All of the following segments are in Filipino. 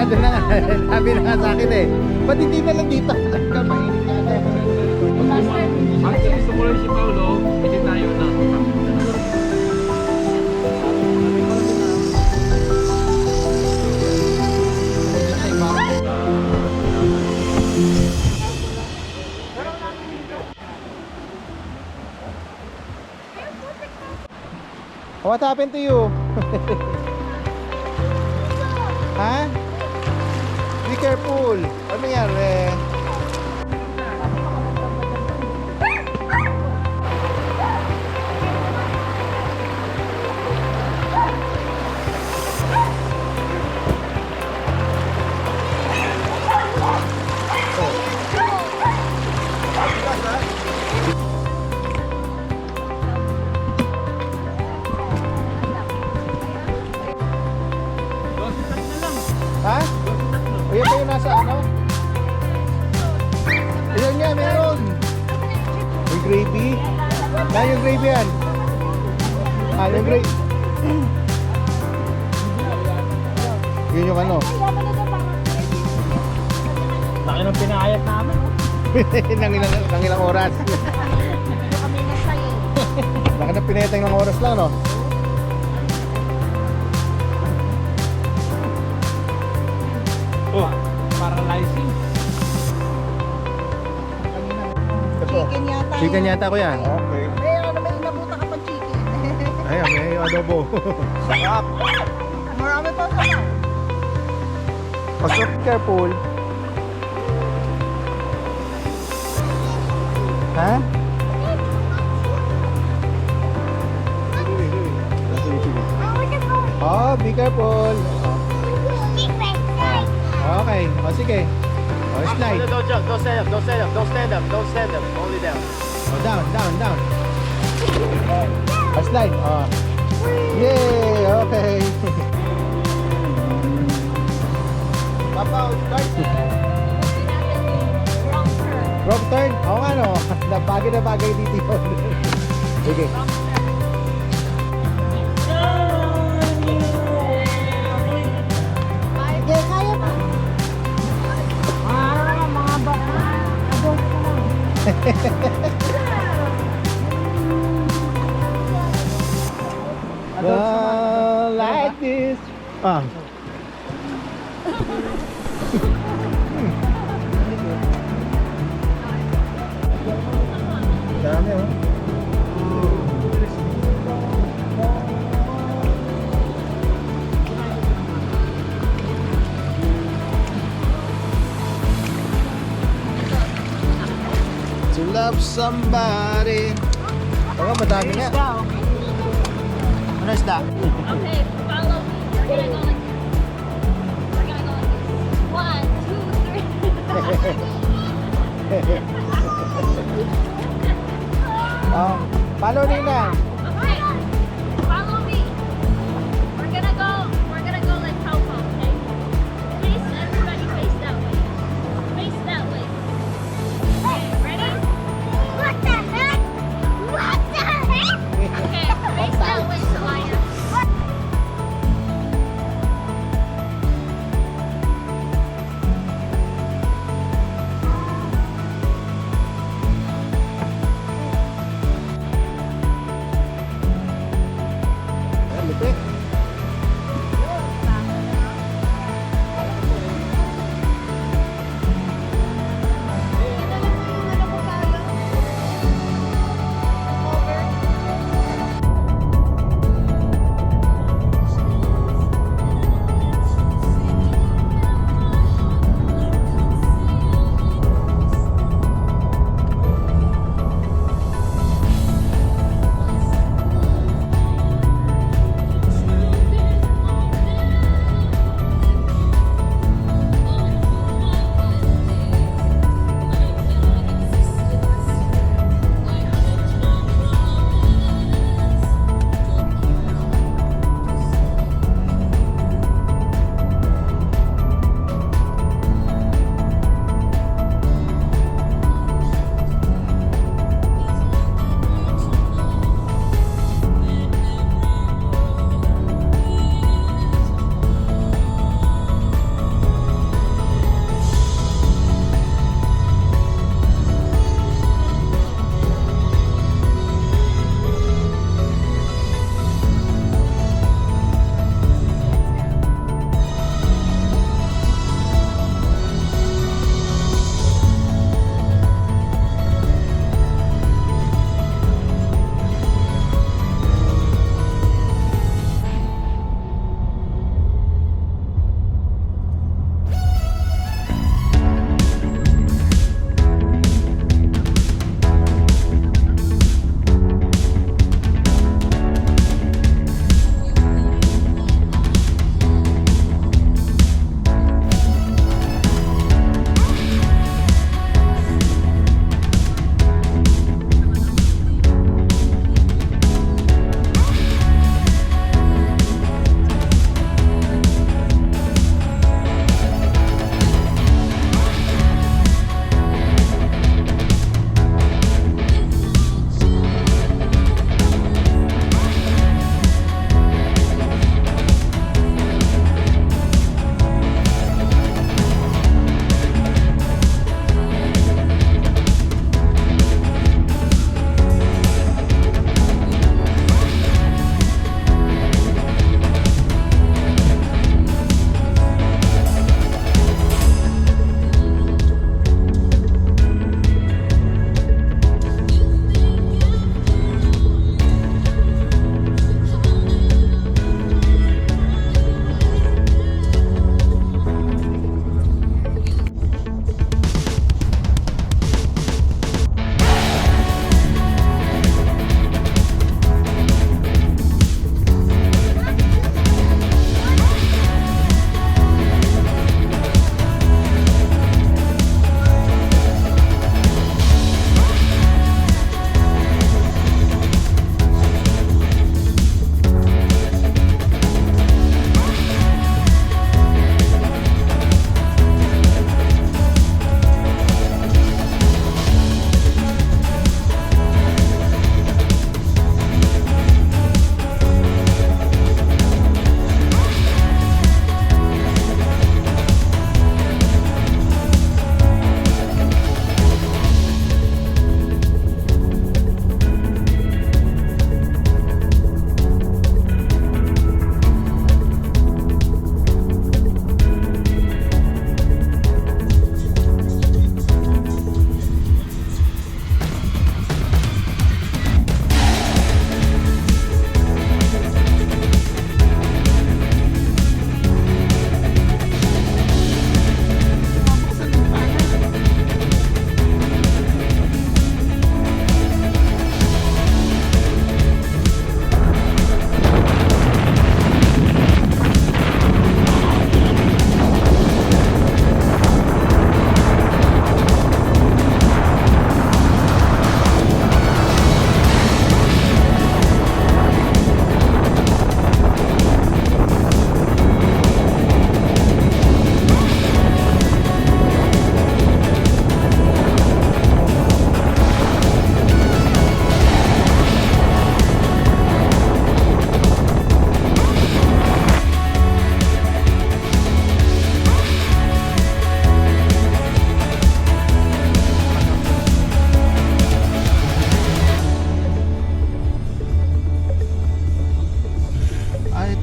doon na nga. Sabi na nga sa akin eh. Ba't hindi na lang dito? Mainit ka na. Pag gusto mo rin si Paolo, hindi tayo na. What happened to you? Ha? Be careful. Ano nangyari? Ha? Ayan ba yung nasa ano? Ayan nga, meron. May gravy. Na yung gravy yan. Ah, yung gravy. Yun yung ano. Laki ng pinakayat namin. nang ilang oras. Laki ng pinetang ng oras lang, no? Oh, paralyzing. Chicken yata. Chicken yata ko yan. Okay. May ano, may inabuta ka pa chicken. Ayan, may adobo. Sarap. Marami pa sa na. Pasok, careful. Ha? Oh, be careful. Okay, o sige. O, slide. Don't jump, don't stand up, don't stand up, don't stand up, don't stand up, only down. O, down. O, slide. O. Yay! Okay. Papa, start. Wrong turn? Oo nga no. Na bagay dito yun. Sige. Hindi, kaya pa. Mga bata. Adult ka lang. Like this. Ah. Dami oh. To love somebody. Oo, madami nga. Ano isda? Okay, follow me. We're gonna go like this. We're gonna go like this. 1, 2, 3. Follow Nina. Okay, follow me. We're gonna go like Popo, okay? Face, everybody face that way. Face that way. Okay, ready? What the heck? What the heck? Okay, face that way, Salina.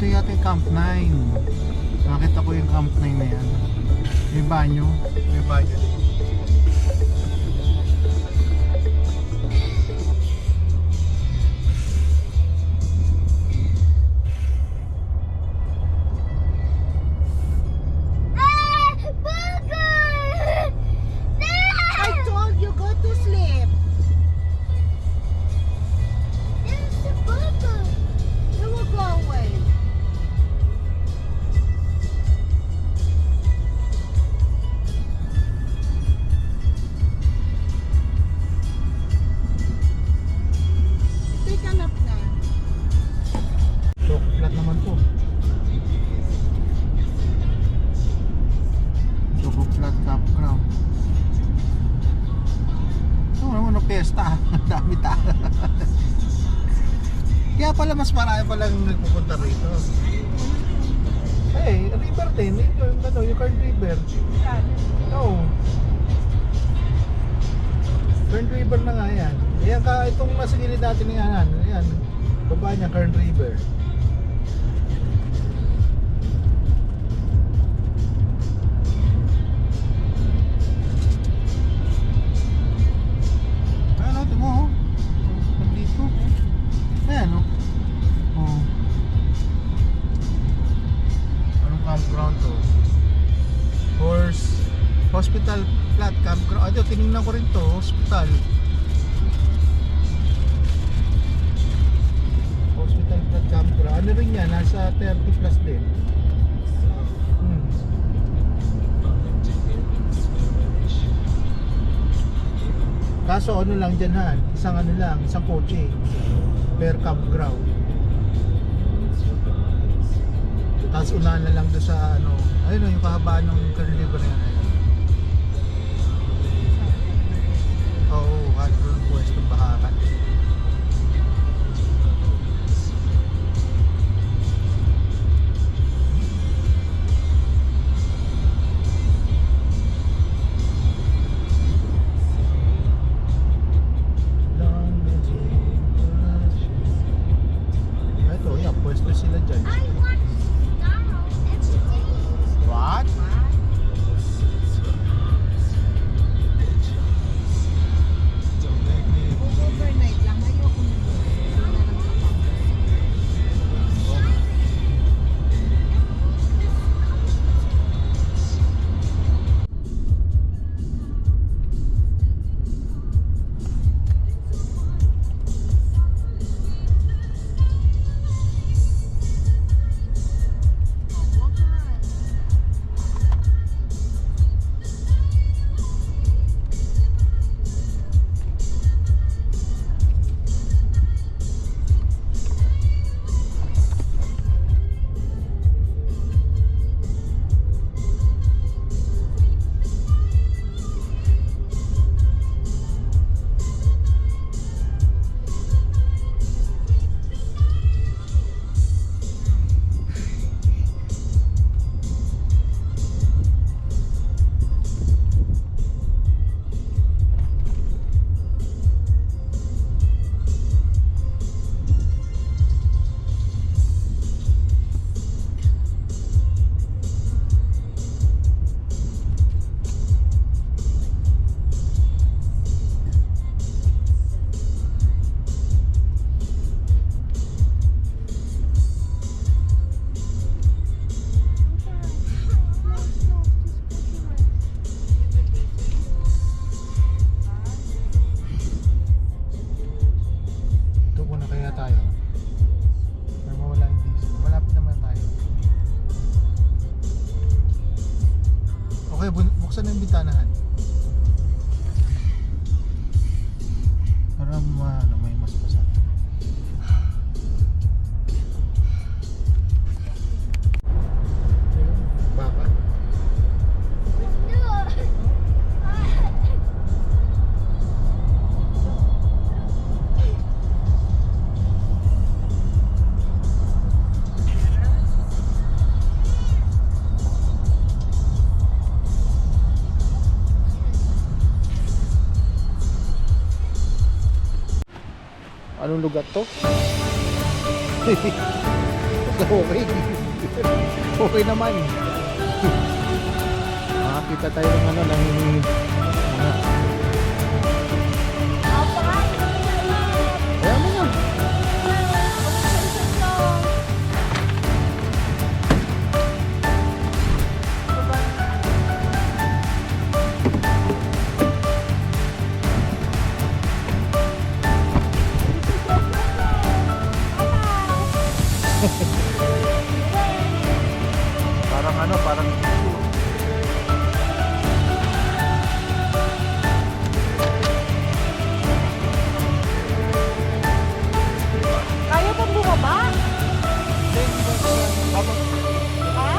Ito yata yung Camp 9. Nakita ko yung Camp 9 na yan. May banyo. May banyo din. Ah! Burger! I told you go to sleep. There's a burger. You will go away. Take a nap na. So, flat naman po. Choco flat campground. Ito naman ang pesta. Ang dami tao. Kaya pala mas marami palang nagpupunta rito. Eh, river din. Ito yung ano, yung Kern River. Oo. Kern River na nga yan. Ayan ka, itong nasa gilid natin ng yan. Ayan, baba niya, Kern River. Ayan o, tingnan mo. Nandito. Ayan o. Oh. Anong campground to? Horse Hospital Flat Campground. Ito, tinignan ko rin to. Hospital. Hospital Flat Campground. Ano rin yan? Nasa 30 plus din. Hmm. Kaso ano lang dyan ha? Isang ano lang, isang kotse per campground. Tapos unahan na lang doon sa ano, ayun o, yung kahabaan ng Kern River na yan. Oo, hot roll pwesto bahakan. Ito, yan, pwesto sila dyan. I want McDonald's every day. What? Overnight lang. Ayoko na doon. Doon na lang kapag. buksan na yung bintanahan. Para may mas basa. Baka. Anong lugar to? Okay. Okay naman. Makakita tayo ng ano, ng mga... Kaya mo nga. Parang ano, parang Kaya pang bumaba? Ha?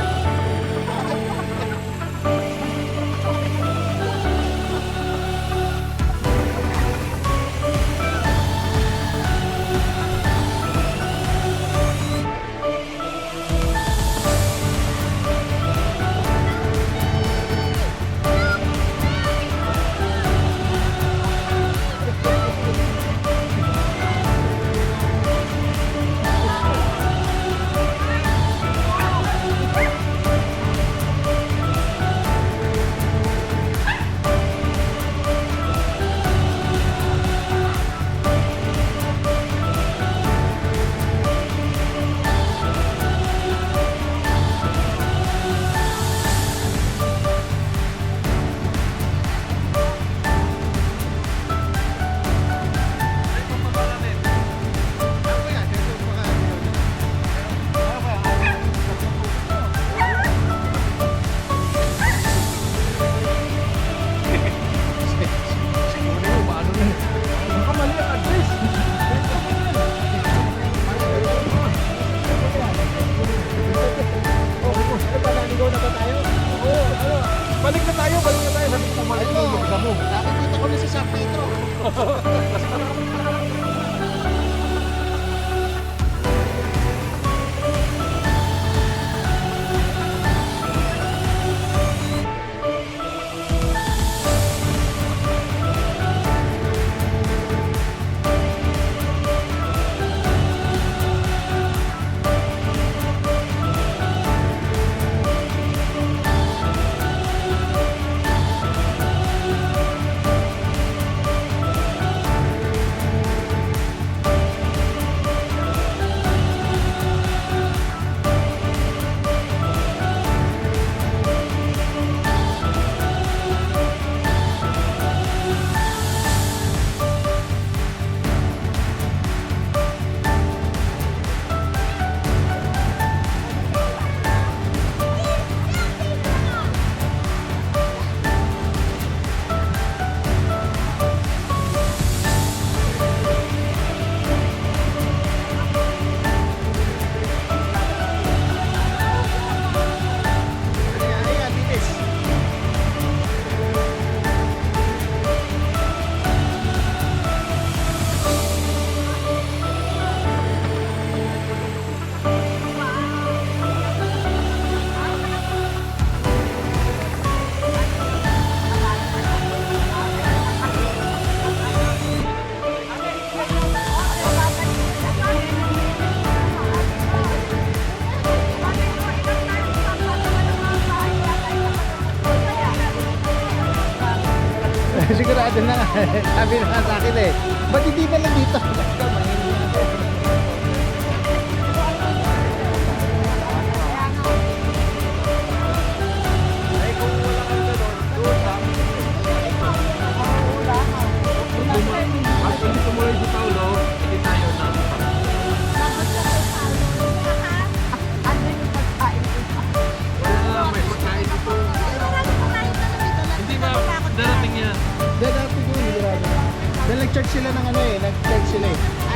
Balik na tayo. Sabi ko bumalik na yung isa mo. nakikita ko na si San Pedro. Sigurado na nga. Sabi na nga sa akin eh. Ba't hindi ka lang dito? At kung tumuloy si Paulo, hindi tayo na. Wala, may pagkain dito. Hindi na darating yan. Dahil natin ko sigurado. Dahil nag-charge sila ng ano eh. Nag-charge sila eh.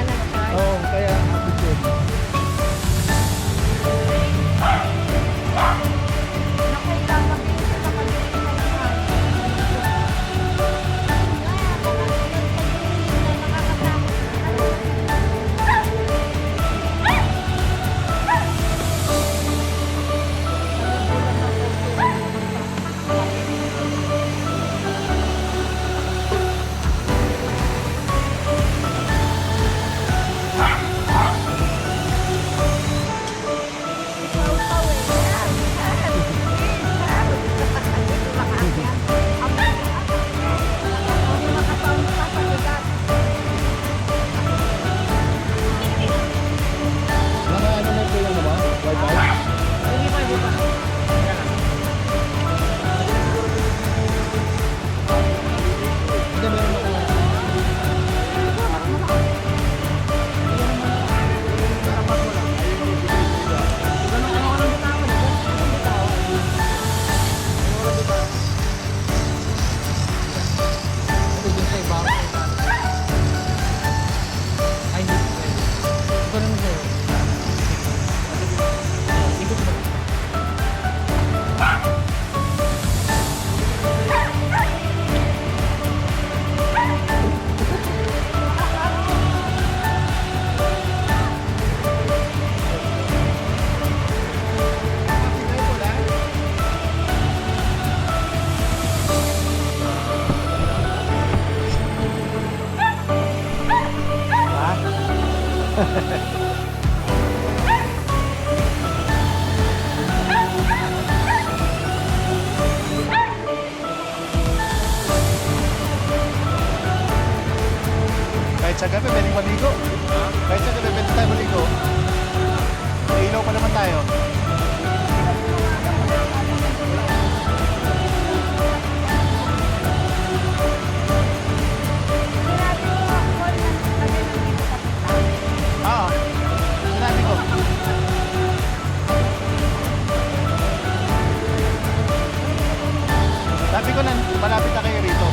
Kahit sa gabi, pwedeng maligo. Kahit sa gabi, pwede tayo maligo. May ilaw pa naman tayo. Oo. Sinabi ko. Sabi ko na, malapit na kayo rito.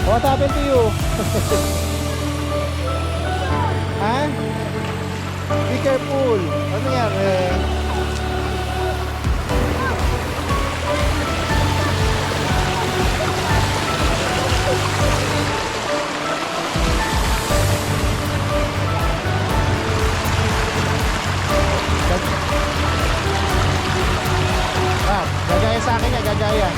What happened to you? Ha? Be careful. Ano nangyari? Gagaya sa akin niya, gagaya.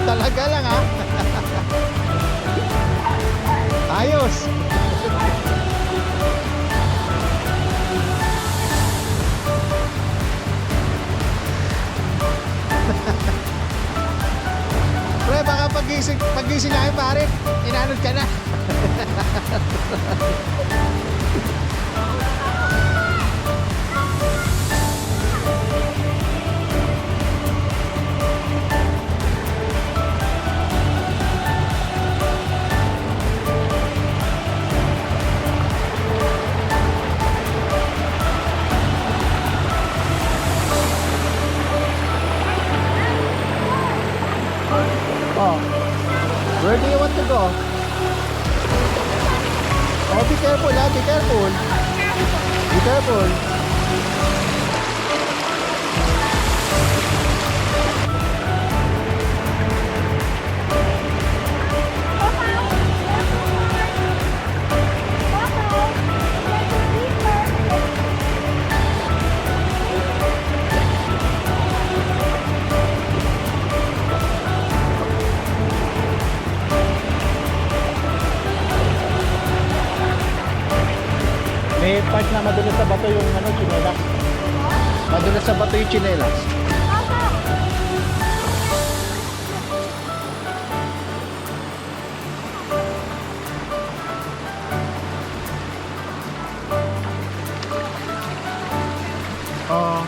Talaga lang ha. Ayos. Pre, baka pagising namin pare, inanod ka na. Oh, where do you want to go? Oh, be careful ha, be careful. Be careful. May part na madulas sa bato yung ano, chinelas. Madulas sa bato yung chinelas. Oh.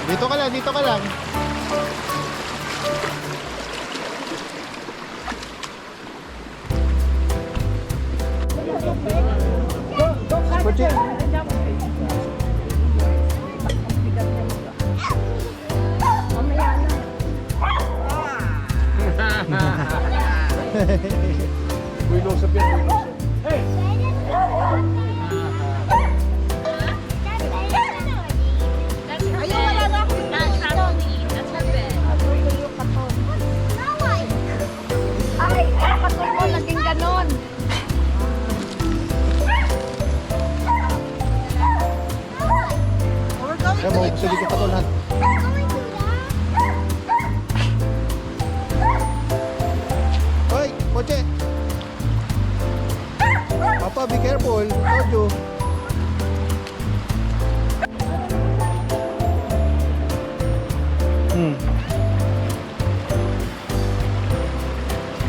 Dito ka lang, dito ka lang. Kutsi. Builusap yan, builusap. Hey! That's her Ayun, wala na akong bed. That's trampoline. That's her bed. Yung katon. Ay, ang katon mo naging ganon. We're going Kaya to mo, the sige ka patulan. Hoy, kotse! Papa, be careful. Told you.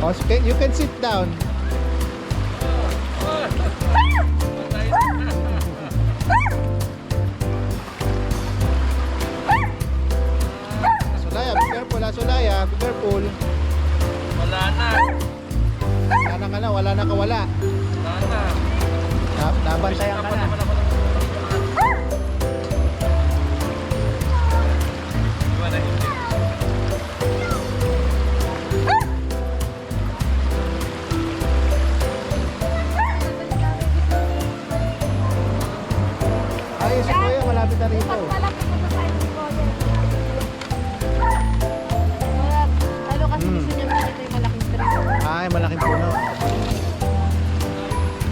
Oh, you can sit down. Solaya, be careful ha, Solaya. Be careful. Wala na. Wala ka na, wala na kawala. Wala na. Nabantayan ka na. Iwan na hindi. Ay, si Kuya, malapit na rito. Lalo kasi gusto niya makita yung malaking tree. Ay, malaking puno.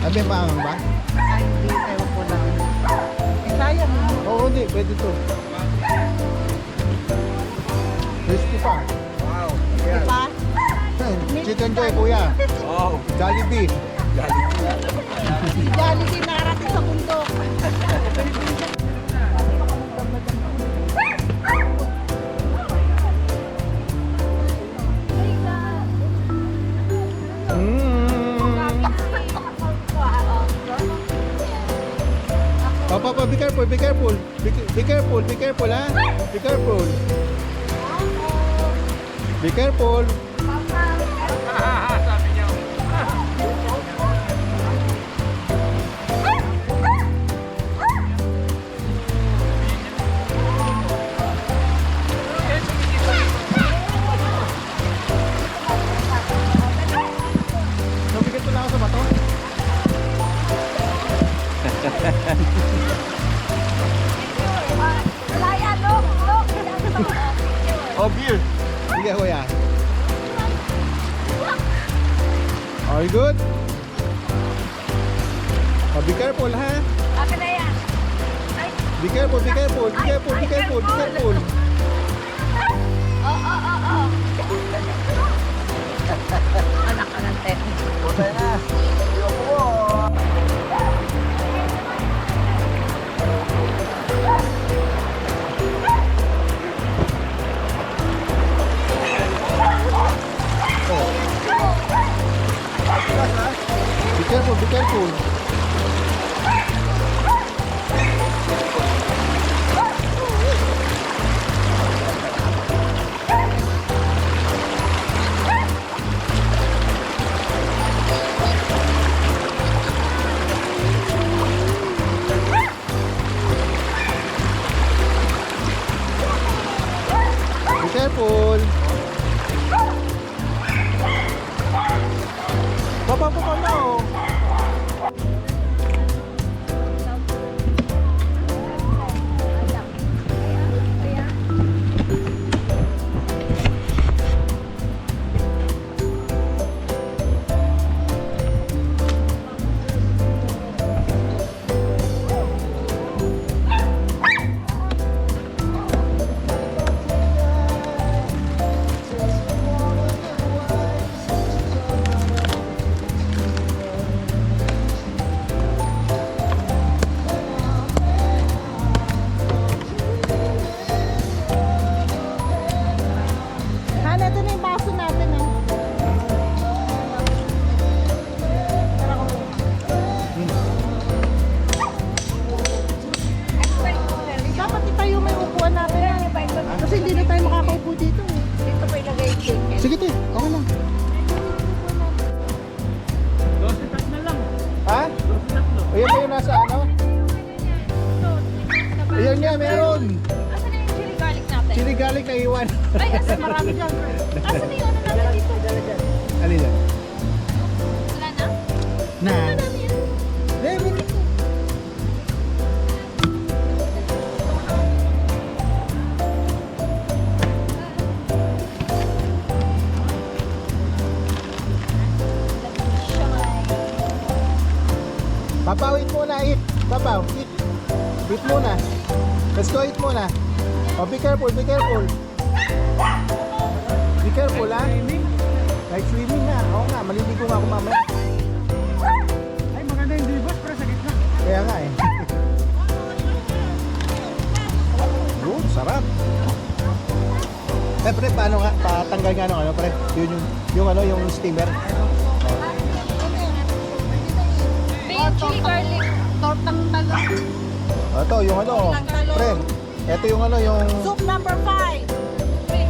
Ay, may maangang ba? Ay, hindi. Ewan ko lang. Eh, sayang. Oo, hindi. Pwede to. Crispy pa. Wow. Diba? Chicken Joy, Kuya. Wow. Jollibee. Si Jollibee nakarating sa bundok. Papa, be careful, be careful. Be careful, be careful, ha? Be careful. Be careful. Sabi niya. Nabigyan ko lang ako sa bato. Laya, look! Look! Oh, beer. Sige, Kuya. Are you good? Oh, be careful, ha? Akin na yan. Be careful, be careful, be careful, be careful, be careful. Anak ka ng technique. Be careful, be careful. Be careful. Baba po ka na, oh. Hana, ito na yung baso natin, ah. Dapat itayo may upuan natin. Kasi hindi na tayo makakaupo dito. Dito pa ilagay yung chicken. Sige, te. Okay lang. Dositas na lang. Ha? Ayan ba yung nasa ano? Ayan nga, meron. Asan na yung chili garlic natin? Chili garlic na iwan. Ay, asan marami dyan. Asan na yung ano natin dito? Alin yan? Na. Madami yan. Lemon. Papaw, eat muna, eat. Papaw, eat. Eat muna. Let's go, eat muna. Oh, be careful, be careful. Be careful, ha? Like swimming na. Oo nga, maliligo nga ako mamaya. Ay, maganda yung libot, pero sa gitna. Kaya nga eh. Yun, sarap. Eh, pre, paano nga? Patanggal nga ano, pre? Yun yung ano, yung steamer. Babe, chili garlic. Tortang talong. Ito, yung ano, pre. Ito yung ano, yung... Soup number 5. Ay,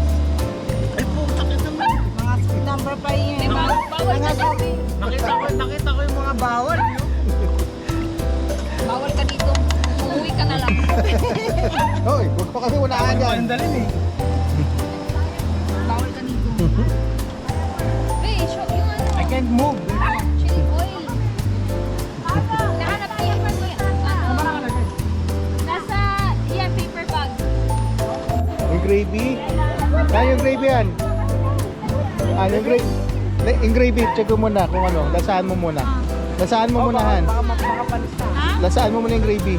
puta ka naman. Mga soup number 5 yan. Di ba? Bawal ka dito. Nakita ko yung mga bawal. Bawal ka dito. Umuwi ka na lang. Hoy, huwag pa kami unahan dyan. Mandalin eh. Bawal ka dito. Babe, show yung ano. I can't move. Chili oil. Nahanap niya pa niya. Ano? Nasa, yan, paper bag. Yung gravy. Saan yung gravy yan? Ah, yung gravy. Yung gravy, check mo muna kung ano. Lasaan mo muna. Lasaan mo muna, Han. Baka makapalis na. Lasaan mo muna yung gravy.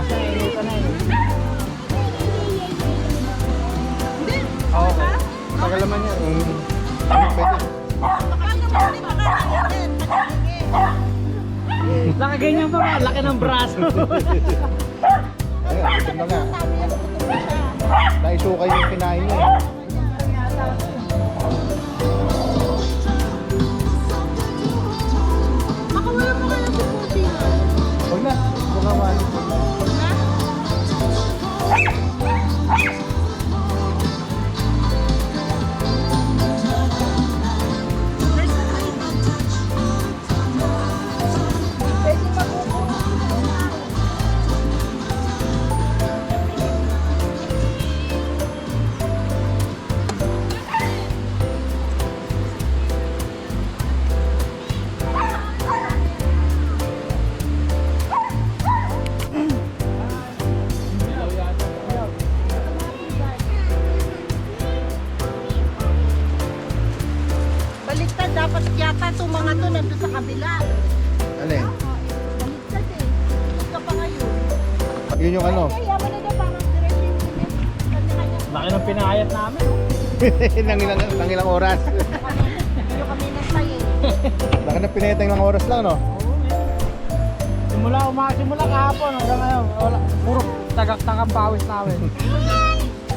Oo. Pagalaman niya. Pwede. Nakaganyan pa ba? Laki ng braso. Ayun, gutom na nga. Naisuka yung kinain niya. Makawala mo kayo sa puti. Huwag na. Huwag nga man. Baliktad, dapat yata itong mga to nandun sa kabila. Alin? Baliktad eh. Ito ka pa ngayon. Yun yung ano. Kaya mo na daw parang diretso yung limit. Kanya-kanya. Laki ng pinayat namin. nang ilang oras. Yung kami nagsayo. Baka na pinetang ilang oras lang, no? Simula kahapon hanggang ngayon. Wala, puro tagak-tagak pawis namin.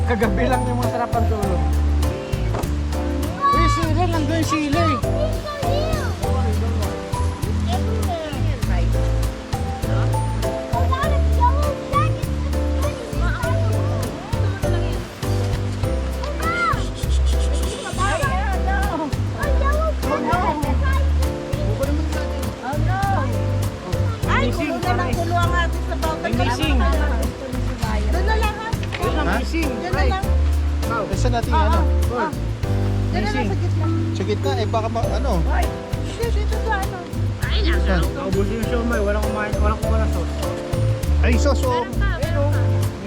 Kagabi lang yung masarap ang tulog. Uy, sili! Nandun yung sili! Ay, Missing, kulo na ng kulo ang ating sa bawat. May missing. Doon na lang ha. Ayun ang Ha? missing. Doon na lang. Kasi natin yung ano. Doon na lang sa gitna. Sa gitna, eh baka ano. Ay, dito sa ano. Saan? Naubos yung siomay. Walang kumain. Walang kumain sauce. Ay, sauce, oh.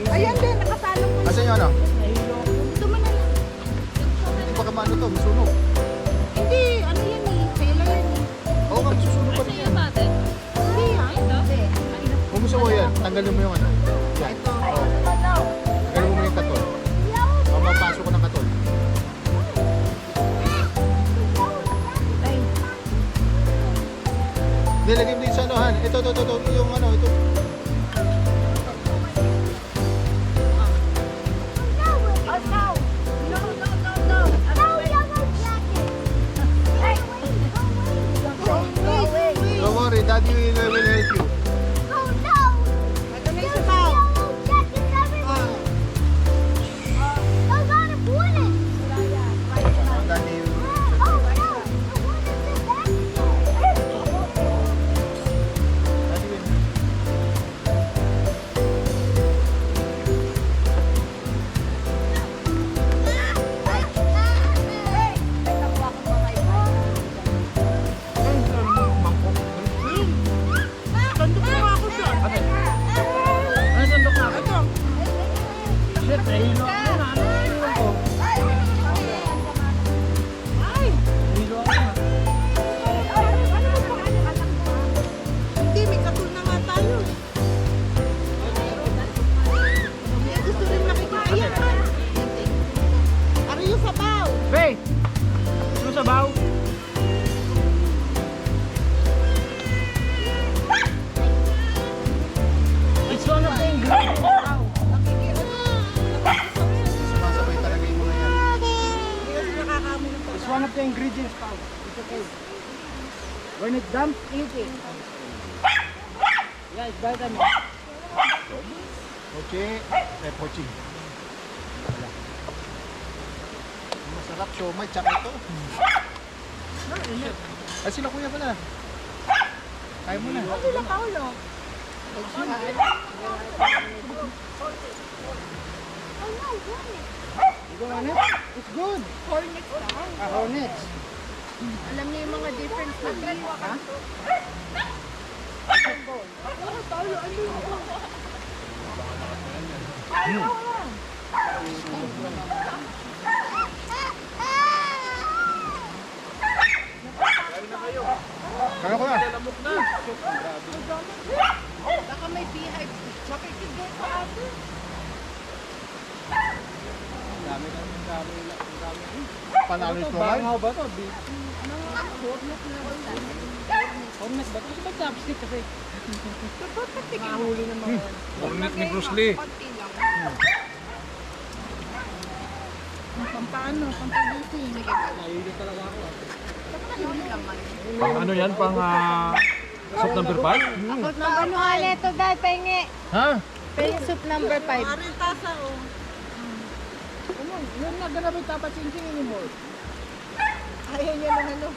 Ayan din, nakasalong mo. Asan yung ano? Dito mo na lang. Baka maano to, masunog. Hindi, ano yan eh. Kailan yan eh. Oo nga, masusunog pa rin yan. Hindi ah. Hindi. Kung gusto mo yan, tanggalin mo yung ano. Yan. Ito. Oo. Tanggalin mo muna yung katol. O, mapasok ko ng katol. Ay, Nilagay mo din sa ano, Han. Ito, yung ano, ito. Don't worry, Daddy will help you. ito na yung sabaw. Daddy will... Daddy will... Hornet dump, eating. Guys, vitamin. Pochi. Pochi. Wala. Masarap siomay, tsaka ito. Ay, sila kuya pala. Kaya mo na. Sila Paulo. Oh no, hornet. Ito Hornet? It's good. Hornets lang. Hornets. Alam niyo yung mga difference na beef, ha? Kaya ko na. Baka may beehive. Makikigay pa ate. Panalo ito Bangaw ngayon. ba ito? Hornet ba ito? Kasi ba chopstick kasi? Mahuli ng mga... Hornet ni Bruce Lee. Konti lang. Pampaano? Pampagising. Nahuli talaga ako. Yun naman. Pang ano yan? Pang soup number 5? Ano nga neto dahil pahingi. Ha? Pahingi soup number 5. Maring tasa, oh. Yun na ganapit dapat sinsingin mo. Ayaw niya ng ano.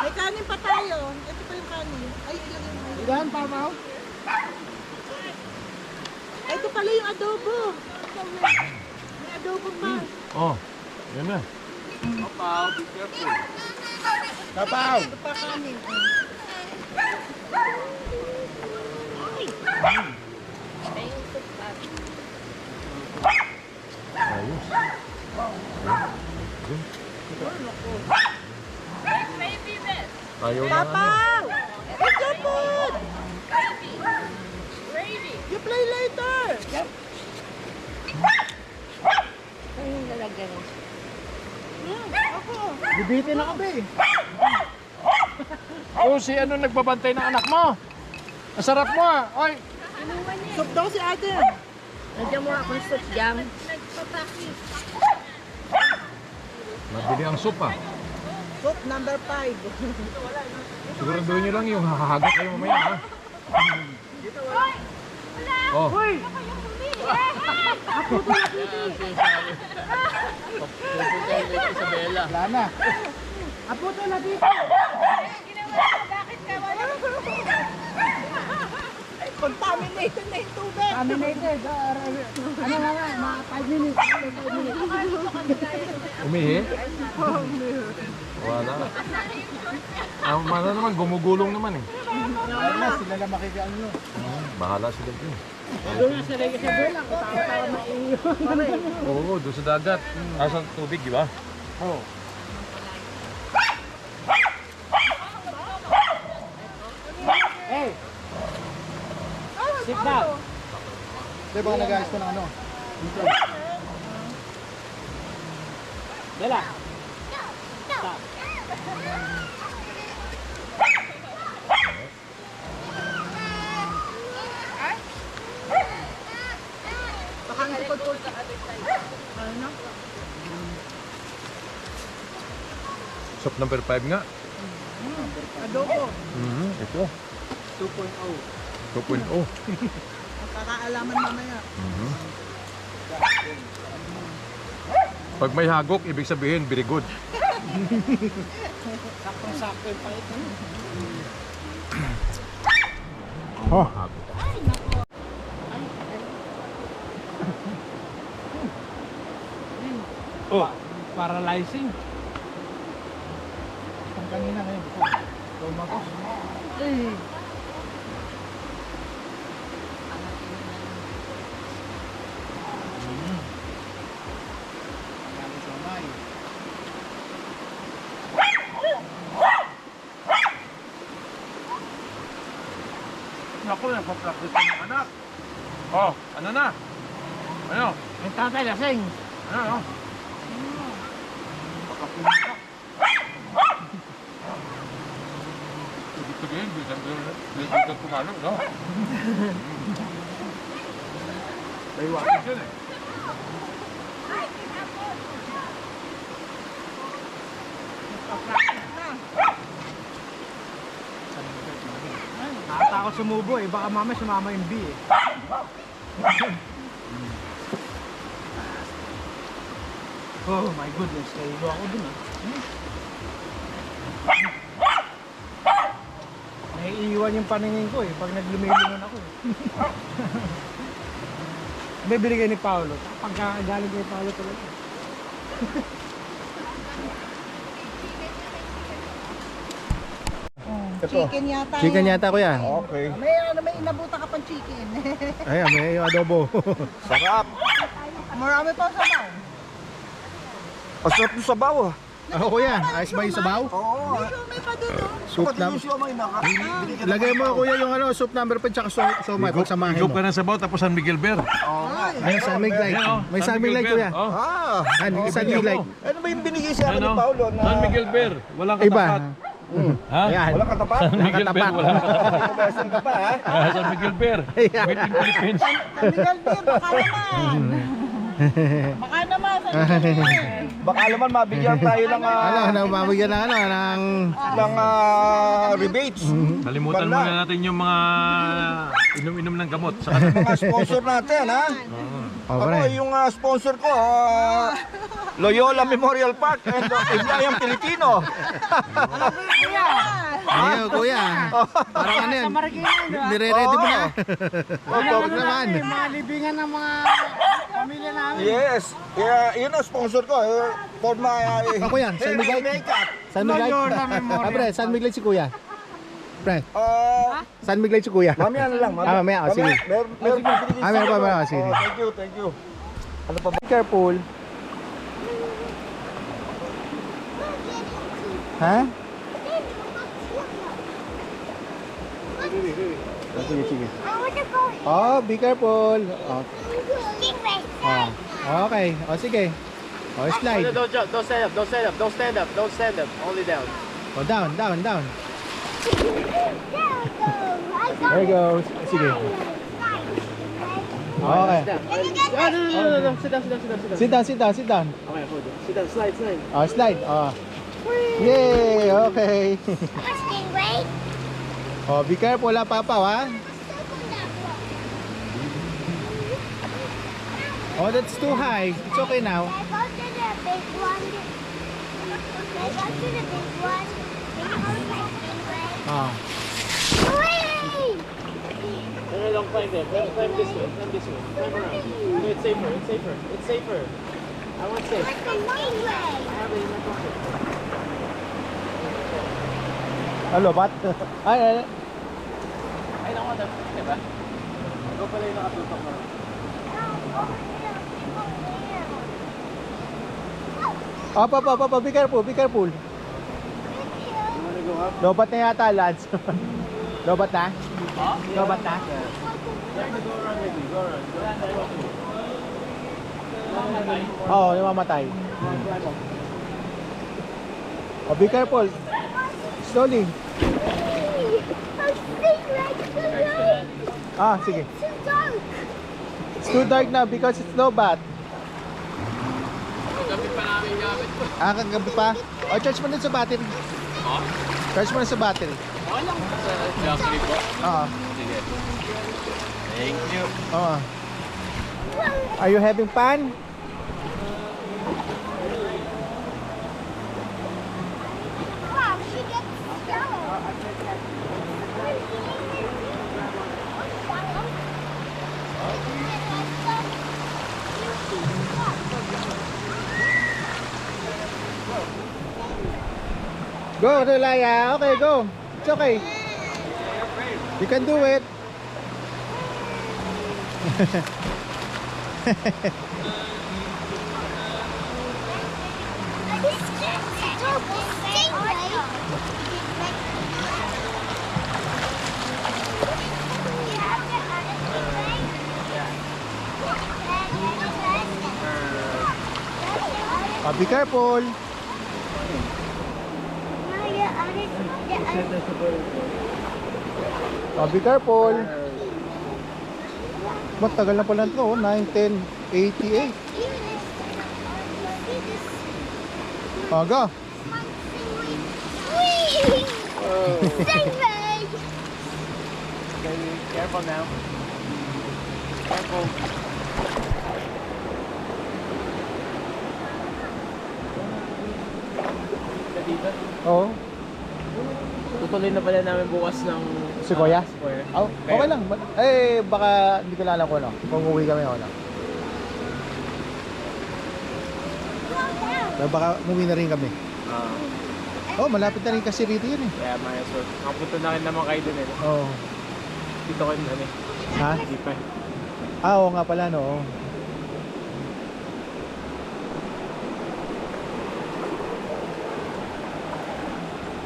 May kanin pa tayo. Ito pa yung kanin. Ay, ilagay mo. Ilan pa ba? Ay, ito pala yung adobo. May adobo pa. Oh, yan na. Kapaw! Ito pa kanin. Ayos. Gravy this. Ayaw na ano. Papaw! Ito food! Gravy. Gravy. You play later! Ayun lalagyan. Ako. Bibitin ako ba eh. Oh, si ano nagbabantay ng anak mo? Ang sarap mo ah. Oy, Soup daw si ate. Nandiyan mo akong soup jam. nabili ang soup ah. Soup number 5. Siguraduhin nyo lang yung hahagat kayo mamaya ha. Oh, Wala na. Apo to na dito. Contaminated na yung tubig. Terminated. Ano nga nga, mga 5 minutes. 5 minutes. umihi? Wala. Mana naman, gumugulong naman eh. Wala na, sila lang makikaan nyo. Bahala sila dun. Doon nga sa Rega sa Bella, katawa-tawa maiiwan. Oo, doon sa dagat. Sa tubig, di ba? Oo. Hey! Sit down. Di ba nag-ayos ko ng ano? Bella. Baka ang tukod-tukod. Ano? Soup number 5 nga. Adobo. Ito. 2.0. 2.0. Magkakaalaman mamaya. Pag may hagok, ibig sabihin, very good. Saktong-sakto yung pait. Oh. Oh. Paralyzing. Ang kanina ngayon. Tumagos. Panalo siomay. Naku, nagpa-practice ng anak. Oh, ano na? Ano? Yung tatay lasing. Ano? Ibig sabihin, bisan pumalo, no? May wakit yun eh. Nakatakot sumubo eh. Baka mamaya sumama yung B eh. Oh my goodness, nahilo ako dun ah. Naiiwan yung paningin ko eh, pag naglumilingon ako eh. May binigay ni Paolo, pagkagaling kay Paolo talaga. Chicken yata. Chicken yata kuya. Okay. May inabuta ka pang chicken. Ayan, may yung adobo. Sarap! Marami pa sa baw. Masarap yung sabaw ah. Ako kuya, ayos ba yung sabaw? Oo. May pa doon, oh. Soup number. Lagay mo kuya yung ano, soup number 5 tsaka somay pagsamahin Higop mo. ka ng sabaw tapos San Miguel Beer. Ayun, San Miguel. May San Miguel kuya. Oh. Ah! San Miguel. Ano ba yung binigay sa akin ni Ano? Paolo na... San Miguel Beer. Walang Iba. katapat. Ha? Ayan. Walang katapat? San Miguel Beer. katapat. Walang katapat. Pinabasan ka pa ha? San Miguel Beer. Ayan. Made in Philippines. San Miguel Beer, baka naman. Baka naman, San Miguel Beer. Baka naman mabigyan tayo ng... Ano, mabigyan ng ano, ng rebates. Kalimutan Banda. muna natin yung mga inom-inom ng gamot. Sa Mga sponsor natin ha? Oh, Ako pre. yung sponsor ko, Loyola Memorial Park and Ibyayang Pilipino. Ayaw kuya. Parang ano yan. Nire-ready mo na. Huwag naman. Mga libingan ng mga pamilya namin. Yes. Yun ang sponsor ko. For my Ako yan, San Miguel. makeup. San Miguel. Loyola Memorial. Ah, pre, San Miguel si kuya. Pre, Ah, San Miguel si kuya. mamaya na lang. Ah, mamaya. Oh, sige. Meron pa binigay Ah, meron pa, sa'yo. meron pa, sige. Oh, thank you, thank you. Ano pa ba? Be careful. Ha? Oh, sige, sige. I want to go Oh, be careful. Oh, stingray. oh. Okay. Oh, sige. Oh, slide. Don't jump, don't stand up, don't stand up, don't stand up, don't stand up, only down. Oh, down, down, down. There we go. I got There you go. Sige. Okay. Can you get this? No, sit down, sit down, sit down, sit down. Sit down, sit down, sit down. Okay, hold it. Sit down, slide, slide. Oh, slide. Oh. Yay! Okay. A stingray? Oh, be careful ha, Papa, ha? Oh, that's too high. It's okay now. I go to the big one. I go to the big one. Can you hold my stingray? Oh. Whee! No, don't climb there. Climb this way, climb this way. Climb around. No, it's safer, it's safer, it's safer. I want safe. Like a stingray. I have it in my pocket. Ano, bat? Ay, ay, ay. Ay, naku, diba? Ikaw pala yung nakatutok mo. Oh, Papa, be careful, be careful. You wanna go up? Lobat na yata, lads. Lobat na? Lobat na? Yeah, go around with me, go around. Go around. Oo, oh, namamatay. Oh, be careful. Slowly. A stingray tonight. Ah, sige. Too dark. It's too dark now because it's lobat. Ah, kagabi pa? O, charge mo na sa battery. Charge mo na sa battery. Oo. Thank you. Oo. Are you having fun? Wow, she gets yellow. Go, Relaya. Okay, go. It's okay. You can do it. Oh, be careful. Oh, be careful. Matagal na pala ito, oh. 1988. Oh, go. Baby, careful now. Careful. Dito? Oo. Tutuloy na pala namin bukas ng Si Kuya? Square. Oh, okay lang. Eh, baka hindi ko alam ko, no? Kung uwi kami o, no? Baka umuwi na rin kami. Oh, malapit na rin kasi rito yun eh. Kaya may as well. Nakapunta na rin naman kayo dun eh. Oo. Dito kayo na eh. Ha? Hindi pa. Ah, oo nga pala, no?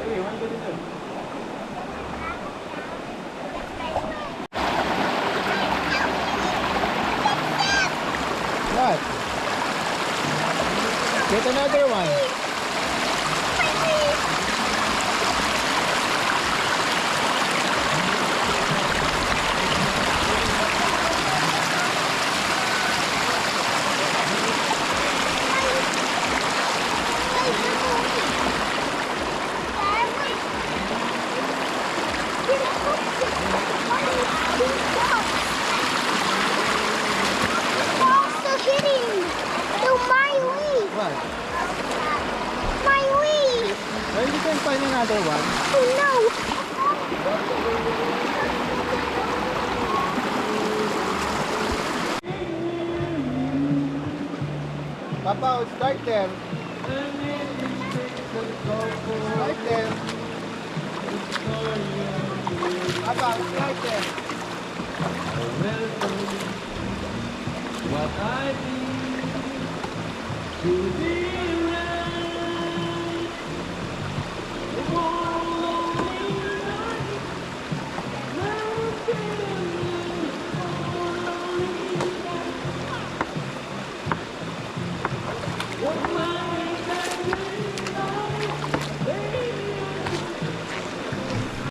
Ay, iwan ko dito. What? Get another one. Also hitting to my wing. What? My wing. Why you can find another one? Oh no. Papa, start them. Start them. Papa, start them. What I need to be right. The one lonely night.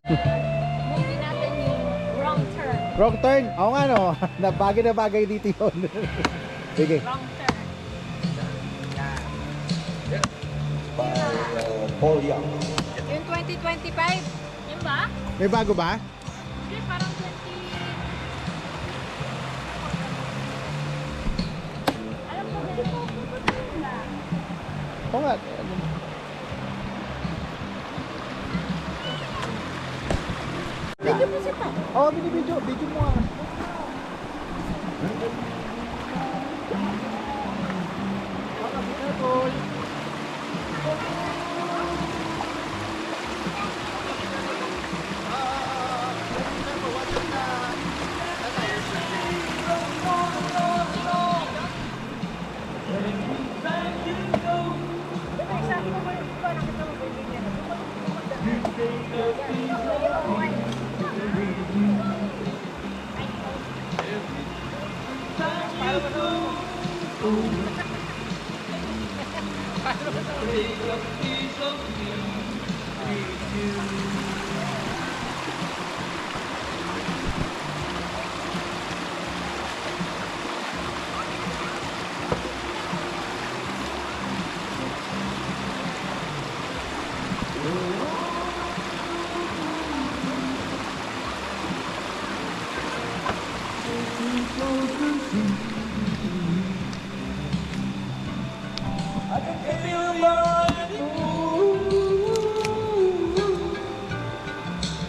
Movie natin yung wrong turn. Wrong turn. Oo nga, no? Na bagay dito yun. Sige. Wrong turn. Yung 2025, Yun ba? May bago ba? Hindi, parang 20... Alam ko din mo. Oo nga. video mo siya pa. Oo, binibidyo. Video mo nga. Papa, be careful.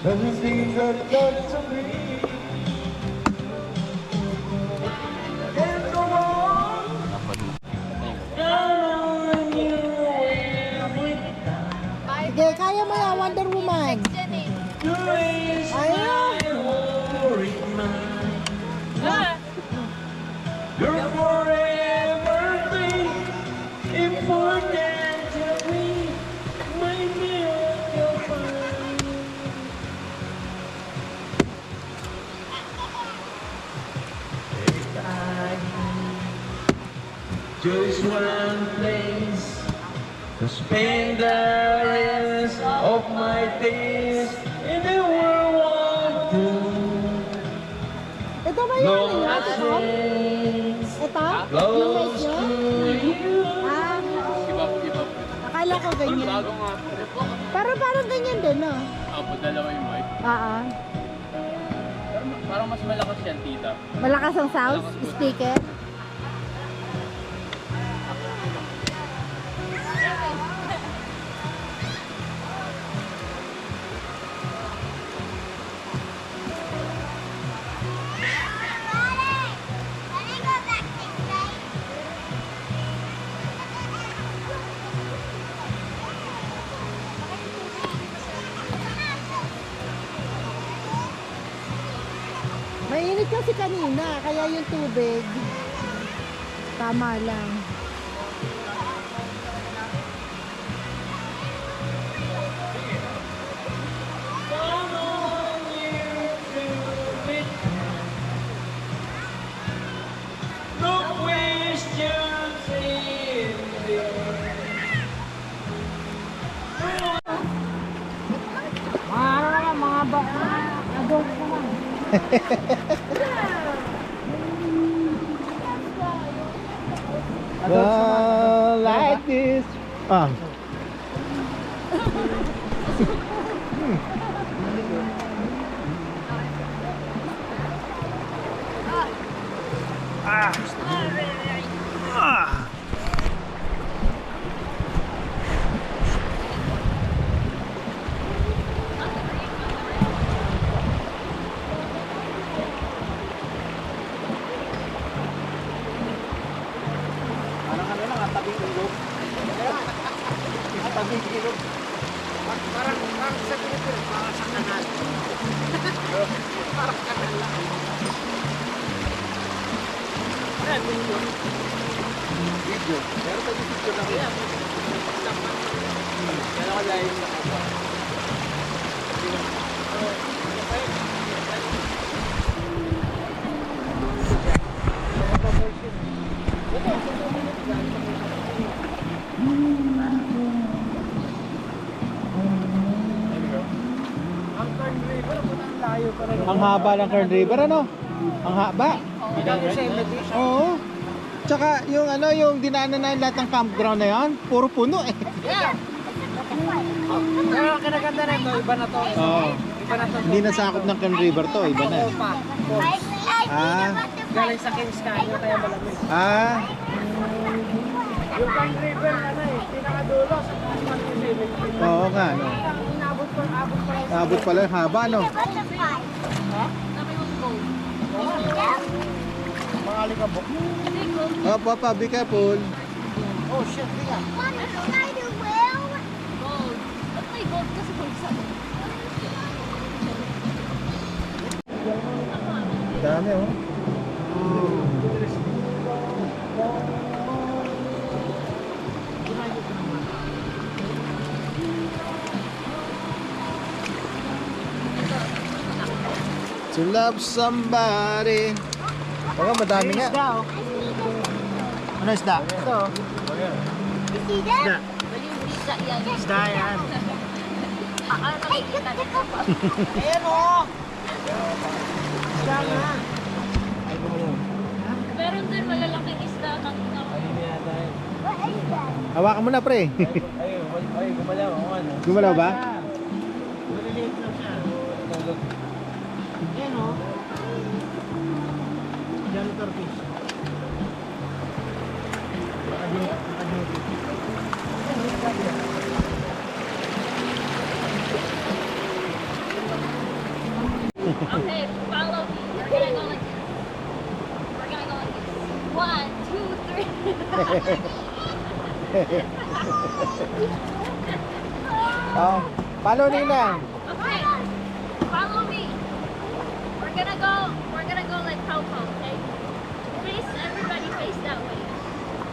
Everything that got to me. Can't go on. Down on you with Sige, kaya mo yan, Wonder Woman. Yan eh. grace. Ayun. You're forever important to me. My miracle fire. Just one place to spend the rest of my days in the world of Ito ba yun? Lord, Ito? says, Ito? Yung close medyo? to you. Ah, akala ko ganyan. Parang ganyan din, no? Dalawa yung mic. Oo. Parang mas malakas yan, tita. Malakas ang sound? Speaker? Mainit kasi kanina, kaya yung tubig tama lang. No questions in Mga adult naman. Well, like this. Ah. Ang haba ng Kern River, ano? Ang haba. Oo. Tsaka yung ano, yung dinaanan na lahat ng campground na yan, puro puno eh. Pero ang kinaganda na ito, iba na to. Oo. Iba na to. Hindi nasakop ng Kern River to, iba na. Opa. Ah, Galing sa Kings Canyon, kaya malamig. ah, Yung Pine River, ano eh, pinakadulo sa Tasman Cemetery. oo nga, no. Inabot ko, abot ko lang. Abot pala, haba, no. Butterfly. Sabi mo gold. Mga alikabok. Oh, Papa, be careful. Oh shit, biya. Spider whale. Gold. Ba't may gold kasi gold sa Dami, oh. To love somebody. Oo, madami nga. Isda, oh. Ano isda? Ito. You see that? Isda yan. Isda yan. Hey, look, look. Ayan, oh. Isda nga. Meron din malalaking isda kanina. What is that? Hawakan mo na, pre. Ay, gumalaw. Oo, ano. Gumalaw ba? Maliliit lang siya. Ayan, oh. Janitor fish. Okay, follow me. We're gonna go like this. We're gonna go like this. 1, 2, 3. Oh, follow Ninang. Okay, follow me. We're gonna go like Popo, okay? Face, everybody face that way.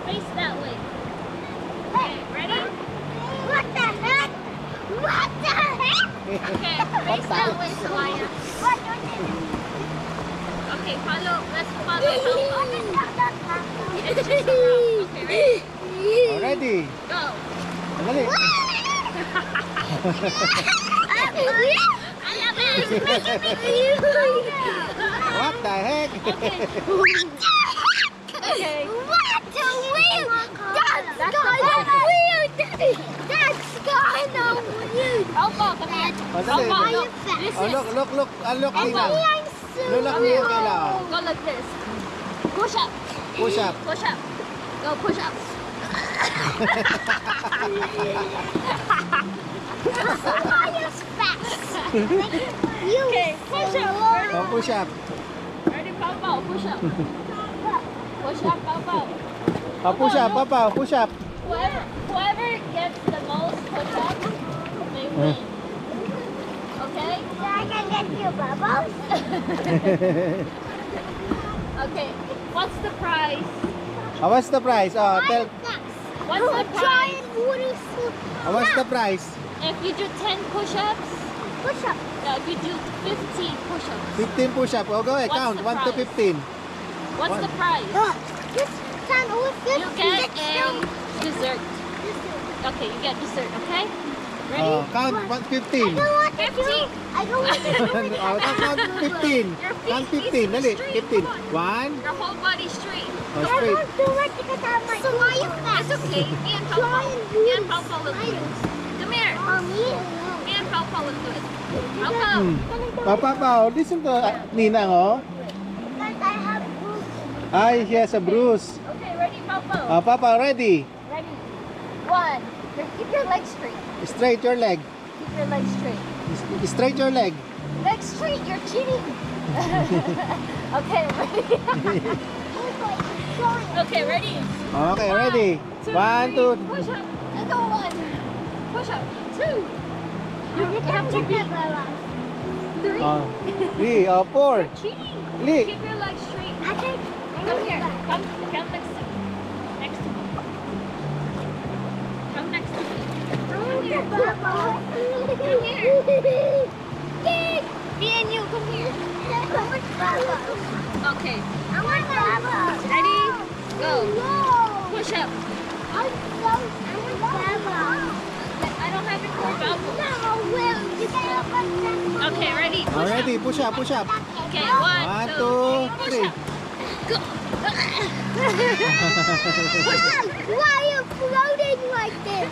Face that way. Okay, ready? What the heck? What the heck? Okay, face that way, Salaya. What is it? Okay, let's follow Popo. It's just a road. Okay, ready? Already. Go. Dali. I love it. What the heck? Okay. Okay. What the weird? That's kind of weird. That's kind of weird. Opo, come here. Oh, dali. Opo, look. Oh, look, look, look. Look, And Ninang. I'm Lulak mo yung kailangan. Go like this. Push up. Push up. Push up. Go push up. Somebody's fast. You Okay, push up. Oh, push up. Ready, Pao Pao, push up. Push up, Pao Pao. Oh, push up, Papa, push up. Whoever gets the most push ups, they win. Okay? I can get you bubbles. Okay. What's the prize? Oh, what's the price? Oh, tell. What's the prize? Giant wooden spoon. Oh, what's the price? If you do 10 push-ups, Push up. no, if you do 15 push-ups, 15 push up. Oh, go ahead, What's count. the 1 to price? 15. what's What? the prize? Look, this can always You get a dessert. Okay, you get dessert, okay? Ready? Oh, count 1, 15. I don't want to 50. do it. I don't want to do it. Oh, count 15. Your feet Count needs 15. to be Dali, straight. 15. Come on. 1. Your whole body straight. Oh, I straight. don't do it because I'm like, so why you fast? It's okay. Me and Pao Pao. Me and Pao Pao will do it. Come here. Mommy. Me and Pao Pao will do it. Pao Pao. Papa, listen to Ninang, oh. Because I have bruises. Ay, she has a bruise. Okay, ready, Pao Pao? Oh, Papa, ready? Ready. 1. Keep your legs straight. Straight your leg. Keep your legs straight. Straight your leg. Legs straight, you're cheating. Okay, ready? Okay, ready? Okay, ready? 1, 2. Push up. Go 1. Push up. 2. You have to be 3. Oh, 3. Oh, 4. Cheating. Lee. Keep your legs straight. I think Come here. Come next to me. Next to me. Come next to me. Come here. Come here. Me and you, come here. Okay. I want Baba. Ready? Go. No. Push up. I want Baba. I don't have any more bubbles. No, Will. You can't put that. Okay, ready? Oh, Push up. ready? Push up, push up. Okay, 1, 1, 2, 2, 3. Push 3. up. Go. Why are you floating like this?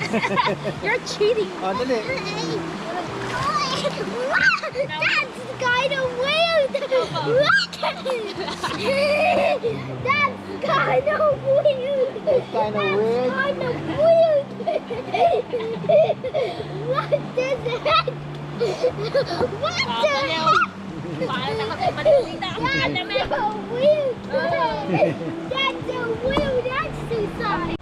You're cheating. Oh, dali. That's kind of weird. Look at it. That's kind of weird. That's kind of weird. Kind of weird. What is that? What the heck? Parang nakapagmadali na ang That's pandemic. so weird. That's so weird exercise.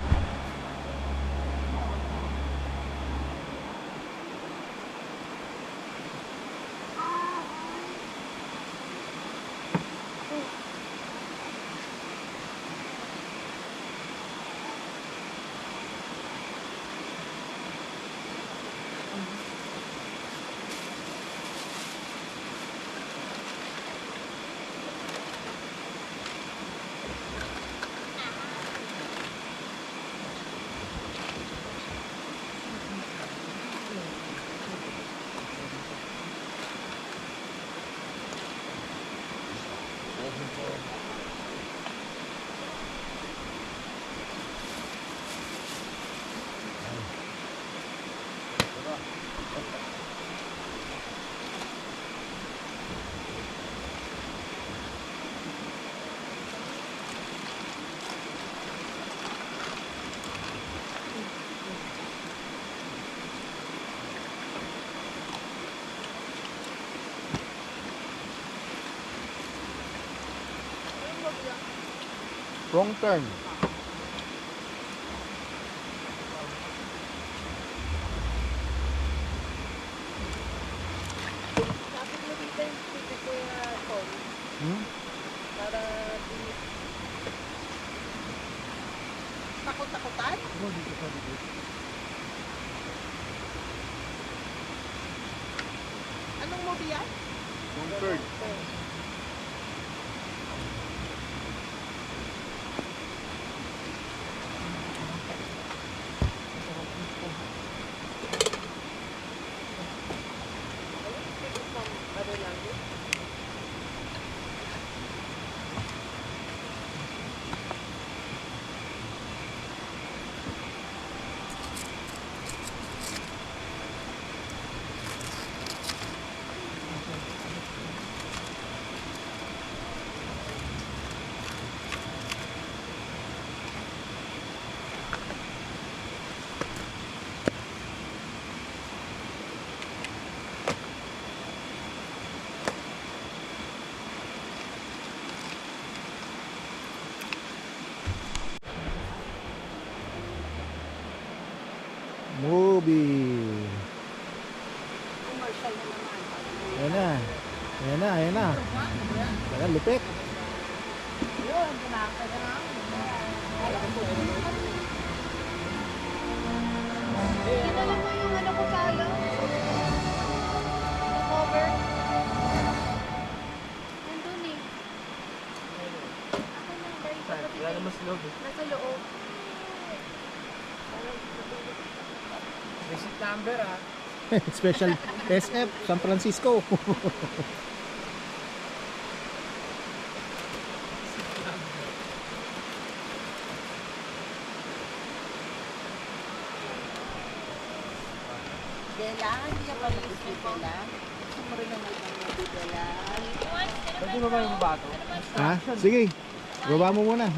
Wrong turn. Hmm? Takot-takotan? Anong movie yan? Wrong turn. Joby. Commercial na naman. Ayan na. Ayan na, ayan na. Ayan, lupit. Yun, pinakita na lang. Dinala mo yung ano ko pala. The cover. Nandun eh. Ako na, dahil sa kapitid. Wala naman sa loob eh. Nasa loob. Visit number ah. Special SF, San Francisco. Dela, hindi ka pala yung dela. Gusto mo rin naman ang nabidela. Pwede ba ba yung bato? Ha? Sige. Baba mo muna.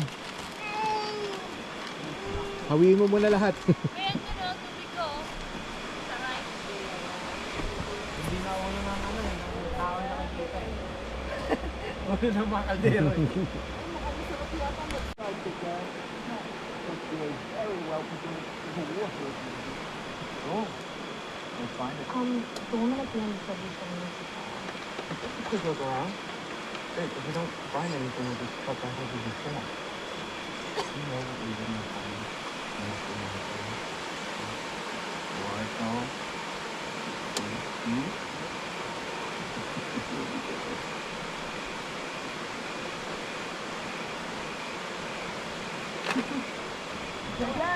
Hawiin mo muna lahat. Ayan yun o, tubig ko. Sakay. Hindi na ulo ng ano eh. Ng tao na nakikita eh. Ulo ng mga kaldero eh. Ito mo na pinag-sabitan mo si Could go around. Hey, if we don't find anything, we'll just cut back over before. You know what we didn't find. Why, Tom? Dela,